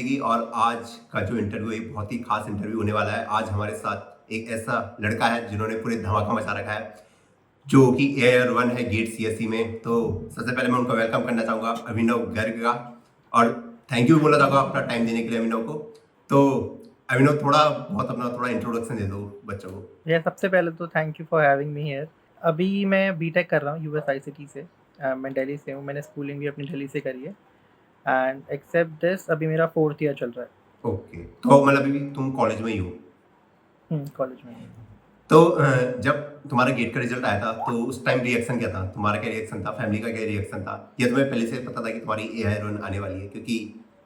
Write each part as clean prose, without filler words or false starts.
जिंदगी और आज का जो इंटरव्यू एक बहुत ही खास इंटरव्यू होने वाला है। आज हमारे साथ एक ऐसा लड़का है जिन्होंने पूरे धमाका मचा रखा है, जो कि एयर वन है गेट सीएससी में। तो सबसे पहले मैं उनका वेलकम करना चाहूंगा अभिनव गर्ग का, और थैंक यू बोलना चाहूंगा अपना टाइम देने के लिए अभिनव को। तो अभिनव थोड़ा बहुत अपना थोड़ा इंट्रोडक्शन दे दो बच्चों को। भैया सबसे पहले तो thank you for having me here. अभी मैं बीटेक कर रहा हूँ यूएसआईसीटी से। मैं दिल्ली से हूँ, मैंने स्कूलिंग भी अपनी दिल्ली से करी है। एंड एक्सेप्ट दिस अभी मेरा 4th ईयर चल रहा ओके, तो मतलब अभी तुम कॉलेज में ही हो? है कॉलेज में। तो जब तुम्हारा गेट का रिजल्ट आया था तो उस टाइम रिएक्शन क्या था? तुम्हारा क्या रिएक्शन था, फैमिली का क्या रिएक्शन था, या तुम्हें पहले से पता था कि तुम्हारी एआई रन आने वाली है, क्योंकि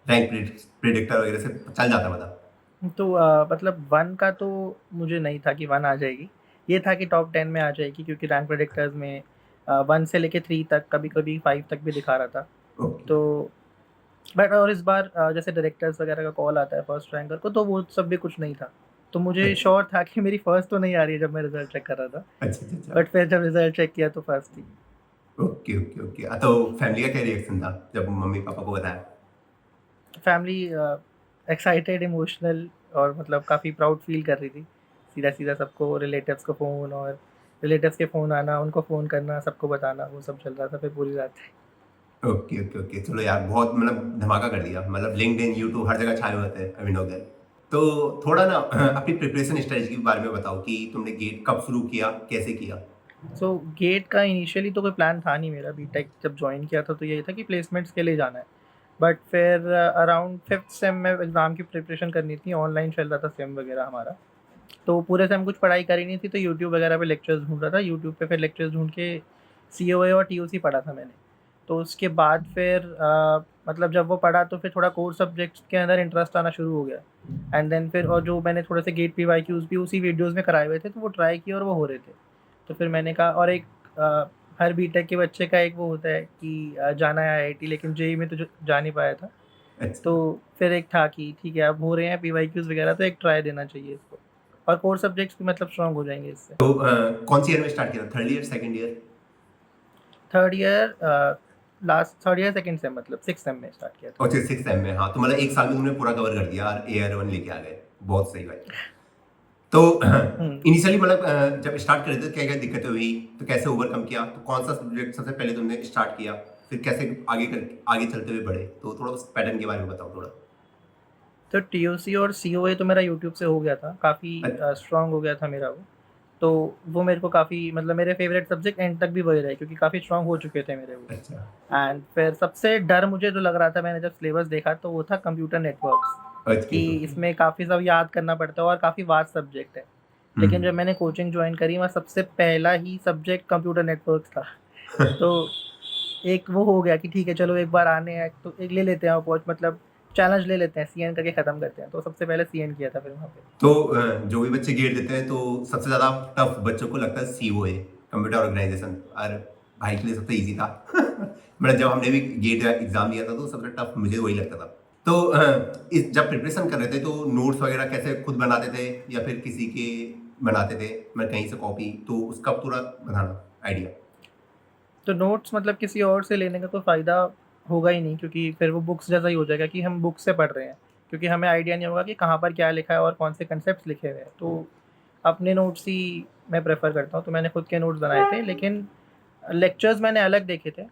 रैंक प्रिडिक्टर वगैरह से चल जाता पता? तो मतलब 1 का तो मुझे नहीं था कि 1 आ जाएगी। ये था कि टॉप 10 में आ जाएगी, क्योंकि रैंक प्रेडिक्टर्स में 1 से लेके 3 तक, कभी-कभी 5 तक भी दिखा रहा था। ओके। तो बट और इस बार जैसे डायरेक्टर्स वगैरह का कॉल आता है फर्स्ट रैंकर को, तो वो सब भी कुछ नहीं था। तो मुझे अच्छा श्योर था कि मेरी फर्स्ट तो नहीं आ रही है जब मैं रिजल्ट चेक कर रहा था। अच्छा अच्छा अच्छा। बट फिर जब रिजल्ट चेक किया तो फर्स्ट थी। Okay okay okay. तो फैमिली का क्या रिएक्शन था जब मम्मी पापा को बताया? फैमिली एक्साइटेड, इमोशनल और मतलब काफ़ी प्राउड फील कर रही थी। सीधा-सीधा सबको रिलेटिव्स को फ़ोन, और रिलेटिव्स के फ़ोन आना, उनको फ़ोन करना, सबको बताना, वो सब चल रहा था फिर पूरी रात। ओके ओके ओके, चलो यार, बहुत मतलब धमाका कर दिया। मतलब लिंक्डइन, यूट्यूब हर जगह छाए हुए थे अभिनव गर्ग। तो थोड़ा ना अपनी प्रिपरेशन स्ट्रेटजी के बारे में बताओ कि तुमने गेट कब शुरू किया, कैसे किया? सो गेट का इनिशियली तो कोई प्लान था नहीं मेरा। बीटेक जब जॉइन किया था तो यही था कि प्लेसमेंट्स के लिए जाना है। बट फिर अराउंड 5th सेम में एग्ज़ाम की प्रिपरेशन करनी थी, ऑनलाइन चल रहा था सेम वगैरह हमारा। तो पूरे सेम कुछ पढ़ाई करी नहीं थी, तो यूट्यूब वगैरह पे लेक्चर्स ढूँढ रहा था। यूट्यूब पे फिर लेक्चर्स ढूँढ के सीओए और टीओसी पढ़ा था मैंने। तो उसके बाद फिर मतलब जब वो पढ़ा तो फिर थोड़ा कोर सब्जेक्ट्स के अंदर इंटरेस्ट आना शुरू हो गया। एंड देन फिर और जो मैंने थोड़े से गेट पीवाईक्यूज़ भी उसी वीडियोज़ में कराए हुए थे, तो वो ट्राई किए और वो हो रहे थे। तो फिर मैंने कहा, और एक हर बीटेक के बच्चे का एक वो होता है कि जाना है आईआईटी, लेकिन जेईई में तो जा नहीं पाया था। अच्छा। तो फिर एक था कि ठीक है, अब हो रहे हैं पीवाईक्यूज़ वगैरह, तो एक ट्राई देना चाहिए इसको। और कोर सब्जेक्ट्स भी मतलब स्ट्रांग हो जाएंगे इससे। तो कौन सी ईयर में स्टार्ट किया था? Third year, second year? Third year, last third year second same, मतलब 6th सेम में स्टार्ट किया था। अच्छा, सिक्स टाइम में। हाँ, तो मतलब एक साल में तुमने पूरा कवर कर दिया और एआर वन लेके आ गए। बहुत सही भाई। तो हम्म। इनिशियली मतलब जब स्टार्ट करे थे क्या क्या दिक्कतें हुई, तो कैसे ओवरकम किया, तो कौन सा सब्जेक्ट सबसे पहले तुमने स्टार्ट किया, फिर कैसे आगे चलते हुए बढ़े? तो थोड़ा उस पैटर्न के बारे में बताओ थोड़ा। तो टीओसी और सीओए तो मेरा यूट्यूब से हो गया था, काफ़ी अच्छा स्ट्रांग हो गया था मेरा वो। तो वो मेरे को काफ़ी, मतलब मेरे फेवरेट सब्जेक्ट एंड तक भी वही रहे, क्योंकि काफ़ी स्ट्रांग हो चुके थे मेरे वो। अच्छा एंड फिर सबसे डर मुझे जो लग रहा था, मैंने जब सिलेबस देखा, तो वो था कंप्यूटर नेटवर्क्स। ओके कि ओके। इसमें काफ़ी सब याद करना पड़ता है और काफ़ी वास्ट सब्जेक्ट है। लेकिन जब मैंने कोचिंग ज्वाइन करी, वहाँ सबसे पहला ही सब्जेक्ट कंप्यूटर नेटवर्क्स था। तो एक वो हो गया कि ठीक है, चलो एक बार आने हैं तो एक ले लेते हैं अपॉच, मतलब चैलेंज ले लेते हैं, सीएन करके ख़त्म करते हैं। तो सबसे पहले सीएन किया था फिर वहाँ पे। तो जो भी बच्चे गेट देते हैं तो सबसे ज़्यादा टफ बच्चों को लगता है सीओए, कंप्यूटर ऑर्गेनाइजेशन। और भाई के लिए सबसे इजी था। मतलब जब हमने भी गेट एग्जाम दिया था तो सबसे टफ मुझे वही लगता था। तो जब प्रिपरेशन कर रहे थे तो नोट्स वगैरह कैसे खुद बनाते थे या फिर किसी के बनाते थे, मैं कहीं से कॉपी, तो उसका पूरा बनाना आइडिया? तो नोट्स मतलब किसी और से लेने का कोई फ़ायदा होगा ही नहीं, क्योंकि फिर वो बुक्स जैसा ही हो जाएगा कि हम बुक से पढ़ रहे हैं। क्योंकि हमें आइडिया नहीं होगा कि कहाँ पर क्या लिखा है और कौन से कंसेप्ट्स लिखे हुए हैं। तो अपने नोट्स ही मैं प्रेफ़र करता हूँ। तो मैंने खुद के नोट्स बनाए थे, लेकिन लेक्चर्स मैंने अलग देखे थे।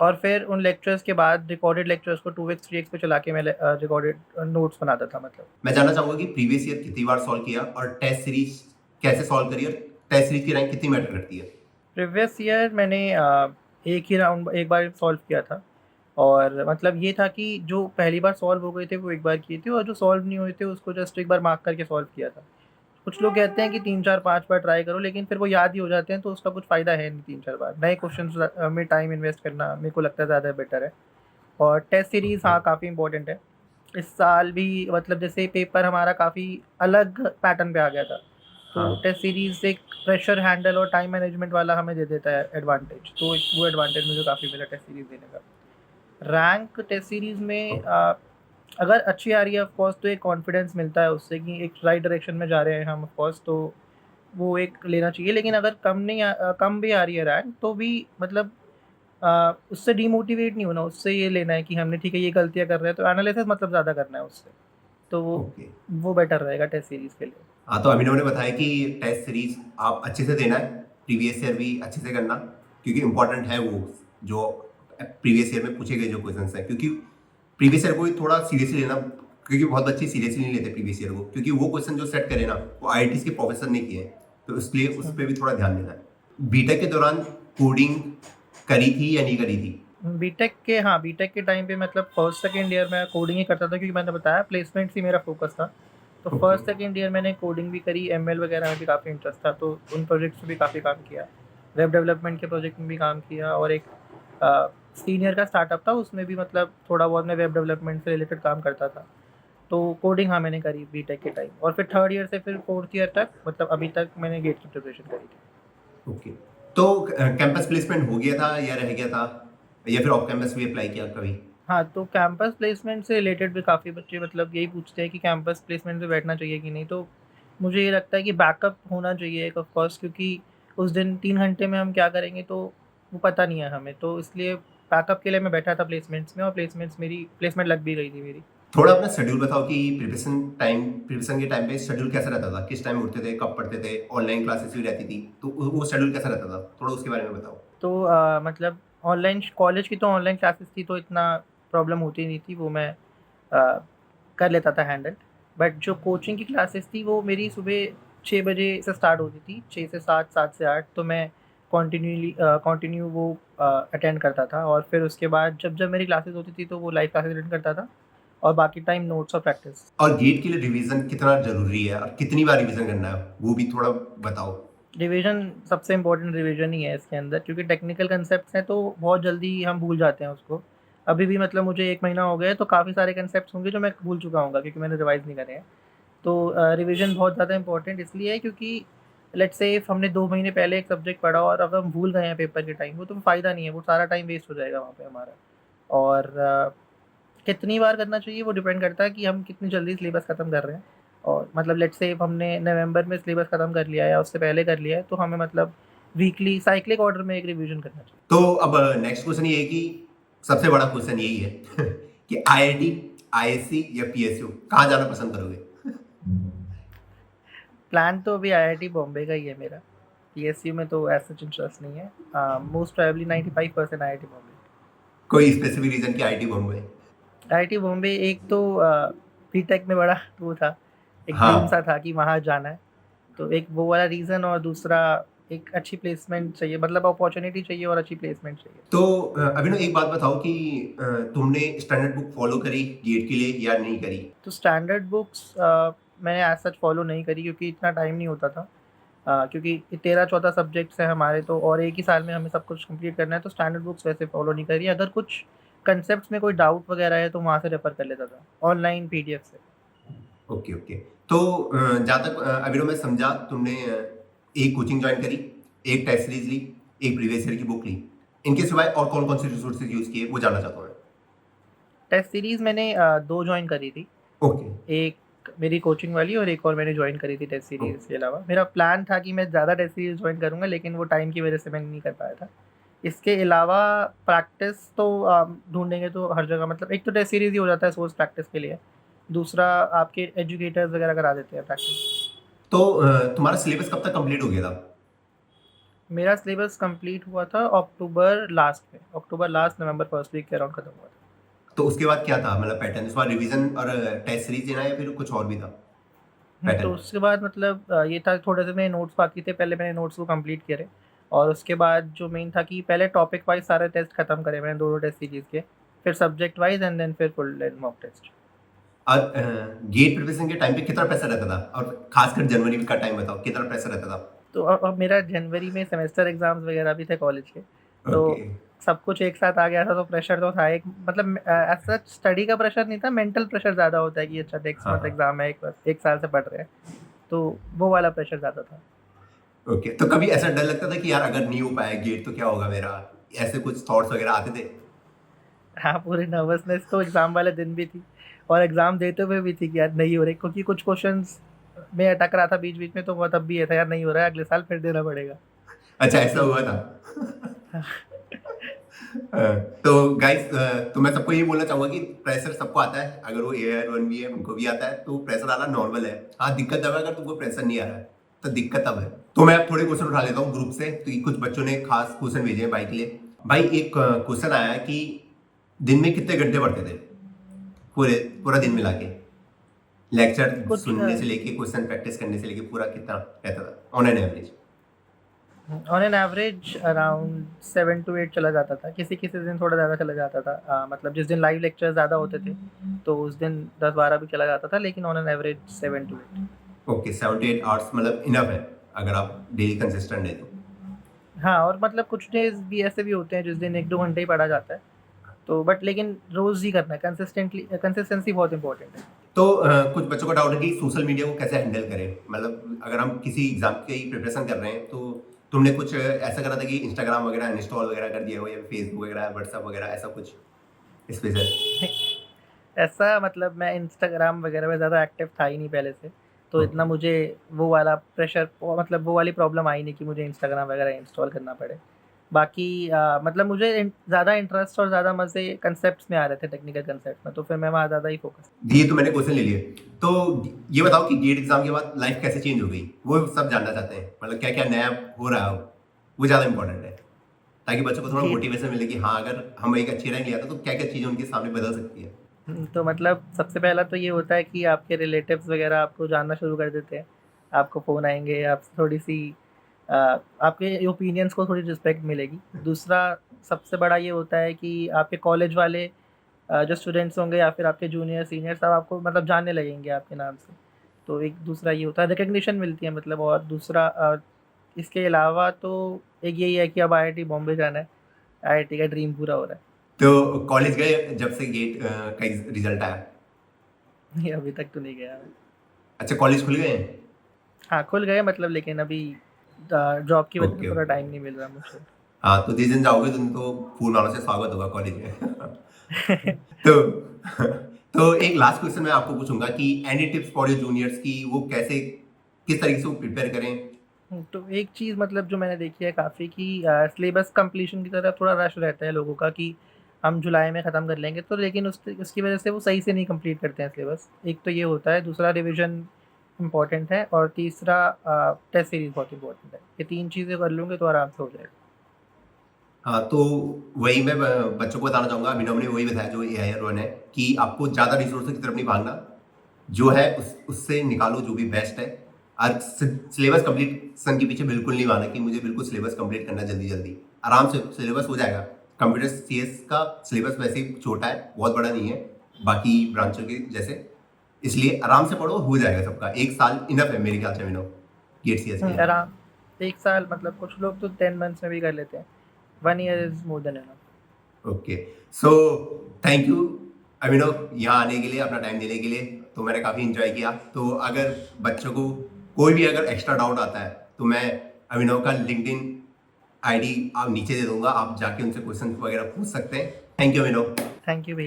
और फिर उन लेक्चर्स के बाद रिकॉर्डेड लेक्चर्स को 2x 3x पे चला के मैं रिकॉर्डेड नोट्स बनाता था मतलब। मैं जानना चाहूंगा कि प्रीवियस ईयर कितनी बार सॉल्व किया और टेस्ट सीरीज कैसे सॉल्व करी, और टेस्ट सीरीज की रैंक कितनी मैटर करती है? प्रीवियस ईयर मैंने एक ही राउंड एक बार सॉल्व किया था। और मतलब ये था कि जो पहली बार सॉल्व हो गए थे वो एक बार किए थे, और जो सॉल्व नहीं हुए थे उसको जस्ट एक बार मार्क करके सॉल्व किया था। कुछ लोग कहते हैं कि 3 4 5 बार ट्राई करो, लेकिन फिर वो याद ही हो जाते हैं, तो उसका कुछ फ़ायदा है नहीं 3 4 बार। नए क्वेश्चंस में टाइम इन्वेस्ट करना मेरे को लगता है ज़्यादा बेटर है। और टेस्ट सीरीज़ ओके। हाँ, काफ़ी इंपॉर्टेंट है। इस साल भी मतलब जैसे पेपर हमारा काफ़ी अलग पैटर्न पे आ गया था। तो हाँ। टेस्ट सीरीज़ एक प्रेशर हैंडल और टाइम मैनेजमेंट वाला हमें दे देता है एडवांटेज। तो एक वो एडवांटेज मुझे काफ़ी मिला टेस्ट सीरीज़ देने का। रैंक टेस्ट सीरीज़ में अगर अच्छी आ रही है ऑफ कोर्स, तो एक कॉन्फिडेंस मिलता है उससे कि एक राइट डायरेक्शन में जा रहे हैं हम ऑफ कोर्स, तो वो एक लेना चाहिए। लेकिन अगर कम नहीं कम भी आ रही है रैंक, तो भी मतलब उससे डिमोटिवेट नहीं होना, उससे ये लेना है कि हमने ठीक है ये गलतियाँ कर रहे हैं, तो एनालिसिस मतलब ज़्यादा करना है उससे, तो ओके। वो बेटर रहेगा टेस्ट सीरीज़ के लिए। हाँ, तो अभिनव ने बताया कि टेस्ट सीरीज आप अच्छे से देना है, प्रीवियस ईयर भी अच्छे से करना, क्योंकि इंपॉर्टेंट है वो जो प्रीवियस ईयर में पूछे गए जो क्वेश्चंस हैं, क्योंकि प्रीवियस ईयर को भी थोड़ा सीरियसली लेना, क्योंकि बहुत बच्चे सीरियसली नहीं लेते प्रीवियस ईयर को, क्योंकि वो क्वेश्चन जो सेट करे ना वो आईआईटीज के प्रोफेसर ने किए हैं, तो इसलिए उस पर भी थोड़ा ध्यान देना है। बीटेक के दौरान कोडिंग करी थी या नहीं करी थी? बीटेक के टाइम पे मतलब फर्स्ट सेकंड ईयर में कोडिंग ही करता था, क्योंकि मैंने बताया प्लेसमेंट्स ही मेरा फोकस था। तो ओके। फर्स्ट सेकंड ईयर मैंने कोडिंग भी करी, एमएल वगैरह में भी काफ़ी इंटरेस्ट था, तो उन प्रोजेक्ट्स में भी काफ़ी काम किया। वेब डेवलपमेंट के प्रोजेक्ट में भी काम किया, और एक सीनियर का स्टार्टअप था, उसमें भी मतलब थोड़ा बहुत मैं वेब डेवलपमेंट से रिलेटेड काम करता था। तो कोडिंग हाँ मैंने करी बीटेक के टाइम, और फिर थर्ड ईयर से फिर फोर्थ ईयर तक, मतलब अभी तक मैंने गेट की प्रिपरेशन करी थी। ओके। तो कैंपस प्लेसमेंट हो गया था या रह गया था, या फिर ऑफ कैंपस भी अप्लाई किया कभी? हाँ, तो कैंपस प्लेसमेंट से रिलेटेड भी काफ़ी बच्चे मतलब यही पूछते हैं कि कैंपस प्लेसमेंट में बैठना चाहिए कि नहीं, तो मुझे ये लगता है कि बैकअप होना चाहिए एक, ऑफ कोर्स, क्योंकि उस दिन 3 घंटे में हम क्या करेंगे तो वो पता नहीं है हमें, तो इसलिए बैकअप के लिए मैं बैठा था प्लेसमेंट्स में, और प्लेसमेंट लग भी गई थी मेरी। थोड़ा अपना शेड्यूल बताओ कि प्रिपरेशन के टाइम पे शेड्यूल कैसा रहता था, किस टाइम उठते थे, कब पढ़ते थे, ऑनलाइन क्लासेस भी रहती थी, तो वो शेड्यूल कैसा रहता था, थोड़ा उसके बारे में बताओ। तो मतलब ऑनलाइन कॉलेज की तो ऑनलाइन क्लासेस थी, तो इतना प्रॉब्लम होती नहीं थी, वो मैं कर लेता था हैंडल। बट जो कोचिंग की क्लासेस थी वो मेरी सुबह 6 बजे से स्टार्ट होती थी, 6 से 7, 7 से 8, तो मैं कंटिन्यू वो अटेंड करता था, और फिर उसके बाद जब जब मेरी क्लासेस होती थी तो वो लाइव क्लासेस अटेंड करता था, और बाकी टाइम नोट्स और प्रैक्टिस। और गेट के लिए रिवीजन कितना जरूरी है और कितनी बार रिवीजन करना है, वो भी थोड़ा बताओ। रिवीजन सबसे इम्पोर्टेंट रिवीजन ही है इसके अंदर, क्योंकि टेक्निकल कंसेप्ट्स हैं तो बहुत जल्दी हम भूल जाते हैं उसको। अभी भी मतलब मुझे 1 महीना हो गया है, तो काफ़ी सारे कंसेप्ट्स होंगे जो मैं भूल चुका हूँगा, क्योंकि मैंने रिवाइज़ नहीं करे हैं। तो रिवीजन बहुत ज़्यादा इंपॉर्टेंट इसलिए है, क्योंकि लेट्स से इफ हमने 2 महीने पहले एक सब्जेक्ट पढ़ा और अब हम भूल गए हैं पेपर के टाइम, वो तो फ़ायदा नहीं है, वो सारा टाइम वेस्ट हो जाएगा वहाँ पे हमारा। और कितनी बार करना चाहिए वो डिपेंड करता है कि हम कितनी जल्दी सिलेबस ख़त्म कर रहे हैं, और मतलब लेट्स से इफ हमने नवंबर में सिलेबस ख़त्म कर लिया है या उससे पहले कर लिया है, तो हमें मतलब वीकली साइक्लिक ऑर्डर में एक रिवीजन करना चाहिए। तो अब नेक्स्ट क्वेश्चन ये है कि सबसे बड़ा क्वेश्चन यही है कि आईआईटी, आईएससी या पीएसयू कहाँ जाना पसंद करोगे? प्लान तो अभी आईआईटी बॉम्बे का ही है मेरा, पीएसयू में तो ऐसा सच इंटरेस्ट नहीं है। Most probably 95% IIT Bombay. कोई स्पेसिफिक रीजन कि आईआईटी बॉम्बे? आईआईटी बॉम्बे एक तो बीटेक में बड़ा वो था, एक ड्रीम सा हाँ। था कि वहाँ जाना है, तो एक वो वाला रीज़न, और दूसरा एक अच्छी प्लेसमेंट चाहिए, मतलब अपॉर्चुनिटी चाहिए और अच्छी प्लेसमेंट चाहिए। तो अभिनव एक बात बताओ कि तुमने स्टैंडर्ड बुक फॉलो करी गेट के लिए या नहीं करी? तो स्टैंडर्ड बुक्स मैंने एज सच फॉलो नहीं करी, क्योंकि इतना टाइम नहीं होता था, क्योंकि 13-14 सब्जेक्ट्स हैं हमारे, तो और एक ही साल में हमें सब कुछ कंप्लीट करना है, तो स्टैंडर्ड बुक्स वैसे फॉलो नहीं करी। अगर कुछ कंसेप्ट्स में कोई डाउट वगैरह है तो वहाँ से रेफर कर लेता था, ऑनलाइन पीडीएफ से। Okay okay. तो जहाँ तक अभिनव मैं समझा, तुमने एक कोचिंग ज्वाइन करी, एक टेस्ट सीरीज ली, एक प्रीवियस ईयर की बुक ली, इनके सिवाय और कौन कौन से रिसोर्सेज यूज किए वो जानना चाहता हूँ मैं। टेस्ट सीरीज़ मैंने 2 जॉइन करी थी, ओके। एक मेरी कोचिंग वाली और एक और मैंने जॉइन करी थी टेस्ट सीरीज़ के अलावा। मेरा प्लान था कि मैं ज़्यादा टेस्ट सीरीज़ जॉइन करूँगा, लेकिन वो टाइम की वजह से मैं नहीं कर पाया था। इसके अलावा प्रैक्टिस तो ढूँढेंगे तो हर जगह, मतलब एक तो टेस्ट सीरीज़ ही हो जाता है सोर्स प्रैक्टिस के लिए, दूसरा आपके एजुकेटर्स वगैरह करा देते हैं प्रैक्टिस। तो तुम्हारा सिलेबस कब तक कंप्लीट हो गया था? मेरा सिलेबस कंप्लीट हुआ था अक्टूबर लास्ट, नवंबर फर्स्ट वीक के अराउंड खत्म हुआ था। तो उसके बाद क्या था, मतलब पैटर्न इस बार रिवीजन और टेस्ट सीरीज देना है या फिर कुछ और भी था तो पैटर्न? उसके बाद मतलब ये था, थोड़े से मेरे नोट्स बाकी थे, पहले मैंने नोट्स को कंप्लीट करे, और उसके बाद जो मेन था कि पहले टॉपिक वाइज सारे टेस्ट खत्म करे मैंने, दोनों टेस्ट सीरीज के, फिर सब्जेक्ट वाइज, एंड देन फिर फुल लेंथ मॉक टेस्ट। और गेट प्रिपरेशन के टाइम पे कितना प्रेशर रहता था, और खासकर जनवरी का टाइम बताओ कितना प्रेशर रहता था? तो अब मेरा जनवरी में सेमेस्टर एग्जाम्स वगैरह भी थे कॉलेज के, तो ओके। सब कुछ एक साथ आ गया था, तो प्रेशर तो था एक, मतलब ऐसा स्टडी का प्रेशर नहीं था, मेंटल प्रेशर ज़्यादा होता है कि अच्छा नेक्स्ट हाँ मंथ हाँ। एग्जाम है, एक साल से पढ़ रहे हैं, तो वो वाला प्रेशर ज़्यादा था। ओके, तो कभी ऐसा डर लगता था कि यार अगर नहीं हो पाया गेट तो क्या होगा मेरा, ऐसे कुछ थॉट्स वगैरह आते थे? हाँ, पूरी नर्वसनेस तो एग्ज़ाम वाले दिन भी थी, और एग्ज़ाम देते हुए भी थी कि यार नहीं हो रही, क्योंकि कुछ क्वेश्चंस में अटक रहा था बीच बीच में, तो वो तब भी ये था यार नहीं हो रहा है, अगले साल फिर देना पड़ेगा। अच्छा, ऐसा तो हुआ था? तो गाइस, तो मैं सबको ये बोलना चाहूंगा कि प्रेशर सबको आता है, अगर वो AR1 भी है उनको भी आता है, तो प्रेशर आना नॉर्मर है। हाँ, दिक्कत तब है अगर तुमको प्रेशर नहीं आ रहा है, तो दिक्कत तब है। तो मैं अब थोड़े क्वेश्चन उठा लेता हूँ ग्रुप से, तो कुछ बच्चों ने खास क्वेश्चन भेजे हैं भाई के लिए। भाई एक क्वेश्चन आया है कि दिन में कितने घंटे पढ़ते थे पूरे पूरा दिन मिला के, लेक्चर कुछ सुनने से लेके क्वेश्चन प्रैक्टिस करने से लेके पूरा कितना रहता था on an average? On an average around 7 to 8 चला जाता था, किसी किसी दिन थोड़ा ज़्यादा चला जाता था। मतलब जिस दिन लाइव लेक्चर ज़्यादा होते थे तो उस दिन 10-12 भी चला जाता था, लेकिन on an average 7 to 8। Okay, 7 to 8 hours मतलब इनफ है अगर आप डेली कंसिस्टेंट है तो। हाँ, और मतलब कुछ डेज़ भी ऐसे भी होते हैं जिस दिन 1-2 घंटे ही पढ़ा जाता है, तो बट लेकिन रोज़ ही करना है, कंसिस्टेंसी बहुत इंपॉर्टेंट है। तो कुछ बच्चों का डाउट है कि सोशल मीडिया को कैसे हैंडल करें, मतलब अगर हम किसी एग्जाम की प्रिपरेशन कर रहे हैं तो तुमने कुछ ऐसा करा था कि इंस्टाग्राम वगैरह इंस्टॉल वगैरह कर दिया हो, या फेसबुक वगैरह व्हाट्सएप वगैरह ऐसा कुछ स्पेशल? ऐसा मतलब मैं इंस्टाग्राम वगैरह में ज़्यादा एक्टिव था ही नहीं पहले से, तो इतना ओके। मुझे वो वाला प्रेशर मतलब वो वाली प्रॉब्लम आई नहीं कि मुझे इंस्टाग्राम वगैरह इंस्टॉल करना पड़े। बाकी मतलब मुझे ज़्यादा इंटरेस्ट और ज़्यादा मज़े कंसेप्ट्स में आ रहे थे, टेक्निकल कंसेप्ट में, तो फिर मैं वहाँ ज़्यादा ही फोकस। ये तो मैंने क्वेश्चन ले लिए। तो ये बताओ कि गेट एग्जाम के बाद लाइफ कैसे चेंज हो गई, वो सब जानना चाहते हैं, मतलब क्या क्या नया हो रहा हो, वो ज़्यादा इंपॉर्टेंट है, ताकि बच्चों को थोड़ा गेट मोटिवेशन मिले कि हाँ, अगर हम एक अच्छी रैंक लिया था तो क्या क्या चीज़ें उनके सामने बदल सकती है। तो मतलब सबसे पहला तो ये होता है कि आपके रिलेटिव्स वगैरह आपको जानना शुरू कर देते हैं। आपको फ़ोन आएँगे, आपसे थोड़ी-सी आपके ओपिनियंस को थोड़ी रिस्पेक्ट मिलेगी। दूसरा सबसे बड़ा ये होता है कि आपके कॉलेज वाले जो स्टूडेंट्स होंगे या फिर आपके जूनियर, सीनियर सब आपको मतलब जानने लगेंगे आपके नाम से। तो एक दूसरा ये होता है, रिकॉग्निशन मिलती है मतलब। और दूसरा इसके अलावा तो एक यही है कि अब IIT बॉम्बे जाना है। IIT का ड्रीम पूरा हो रहा है। तो कॉलेज गए जब से गेट का रिजल्ट आया? ये अभी तक तो नहीं गया मैं। अच्छा, कॉलेज खुल गए हैं? हाँ, खुल गए मतलब, लेकिन अभी जॉब की वजह से ओके थोड़ा ओके। टाइम नहीं मिल रहा मुझको। हाँ, तो जिस दिन जाओगे तुम तो फूल मालों से स्वागत होगा कॉलेज में। तो तो एक लास्ट क्वेश्चन मैं आपको पूछूंगा कि any tips for your juniors की वो कैसे, किस तरीके से वो प्रिपेयर करें? तो एक चीज़ मतलब जो मैंने देखी है काफ़ी कि सिलेबस कंप्लीशन की तरफ थोड़ा रश रहता है लोगों का कि हम जुलाई में ख़त्म कर लेंगे, तो लेकिन उसकी वजह से वो सही से नहीं कंप्लीट करते हैं सिलेबस। एक तो ये होता है, दूसरा रिवीजन इम्पॉर्टेंट है, और तीसरा टेस्ट सीरीज़ बहुत इम्पोर्टेंट है। ये 3 चीज़ें कर लूँगे तो आराम से हो जाएगा। हाँ, तो वही मैं बच्चों को बताना चाहूंगा, अभिनव ने वही बताया जो AIR1 है, कि आपको ज़्यादा रिसोर्सेज की तरफ नहीं भागना, जो है उससे निकालो जो भी बेस्ट है। और सिलेबस कंप्लीशन के पीछे बिल्कुल नहीं भागना कि मुझे बिल्कुल सिलेबस कंप्लीट करना जल्दी जल्दी। आराम से सिलेबस हो जाएगा। कंप्यूटर CS का सिलेबस वैसे ही छोटा है, बहुत बड़ा नहीं है बाकी ब्रांचों के जैसे, इसलिए आराम से पढ़ो, हो जाएगा सबका। 1 साल इनफ है मेरे ख्याल से अभिनव, गेट CS के लिए। आराम 1 साल मतलब कुछ लोग तो 10 मंथ्स में भी कर लेते हैं। 1 year is more than enough. Okay, so thank you Abhinav यहाँ आने के लिए, अपना टाइम देने के लिए। तो मैंने काफ़ी इंजॉय किया। तो अगर बच्चों को कोई भी अगर एक्स्ट्रा डाउट आता है तो मैं अभिनव का लिंक्डइन ID आप नीचे दे दूंगा, आप जाके उनसे क्वेश्चन वगैरह पूछ सकते हैं। Thank you Abhinav. Thank you भैया।